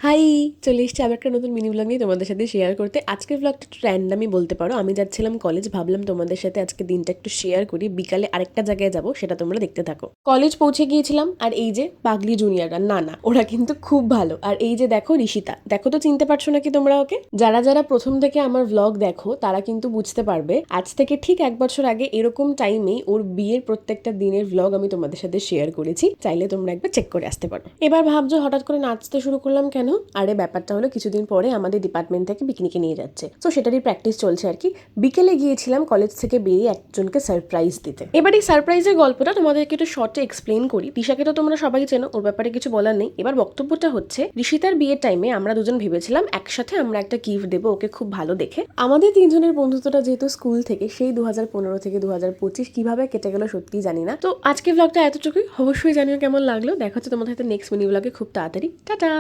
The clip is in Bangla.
হাই, চলে এসেছি আবার একটা নতুন মিনি ব্লগ নিয়ে তোমাদের সাথে শেয়ার করতে। আজকের ব্লগটা একটু র্যান্ডামই বলতে পারো। আমি যাচ্ছিলাম কলেজ, ভাবলাম তোমাদের সাথে আজকে দিনটা একটু শেয়ার করি। বিকালে আরেকটা জায়গায় যাব, সেটা তোমরা দেখতে থাকো। কলেজ পৌঁছে গিয়েছিলাম, আর এই যে পাগলি জুনিয়ররা, না ওরা কিন্তু খুব ভালো। আর এই যে দেখো ঋষিতা, দেখো তো চিনতে পারছো নাকি তোমরা ওকে? যারা যারা প্রথম থেকে আমার ব্লগ দেখো তারা কিন্তু বুঝতে পারবে, আজ থেকে ঠিক 1 বছর আগে এরকম টাইমেই ওর বিয়ের প্রত্যেকটা দিনের ব্লগ আমি তোমাদের সাথে শেয়ার করেছি। চাইলে তোমরা একবার চেক করে আসতে পারো। এবার ভাবছো হঠাৎ করে নাচতে শুরু করলাম কেন? আরে ব্যাপারটা হলো, কিছুদিন পরে আমাদের ডিপার্টমেন্ট থেকে পিকনিকে নিয়ে যাচ্ছে, তো সেটারই প্র্যাকটিস চলছে আর কি। বিকেলে গিয়েছিলাম কলেজ থেকে বেরিয়ে একজনকে সারপ্রাইজ দিতে। এবার এই সারপ্রাইজের গল্পটা তোমাদেরকে একটু শর্টে এক্সপ্লেন করি। দিশাকে তো তোমরা সবাই চেনো, ওর ব্যাপারে কিছু বলার নেই। এবার বক্তব্যটা হচ্ছে, ঋষিতার বিয়ের টাইমে আমরা দুজন ভেবেছিলাম একসাথে আমরা একটা গিফট দেবো ওকে খুব ভালো দেখে। আমাদের তিনজনের বন্ধুত্বটা যেহেতু স্কুল থেকে, সেই 2015 থেকে 2025 কিভাবে কেটে গেল সত্যিই জানি না। তো আজকে ব্লগটা এতটুকুই। অবশ্যই জানিও কেমন লাগলো। দেখা হচ্ছে তোমাদের সাথে নেক্সট মিনি ব্লগে খুব তাড়াতাড়ি। টাটা।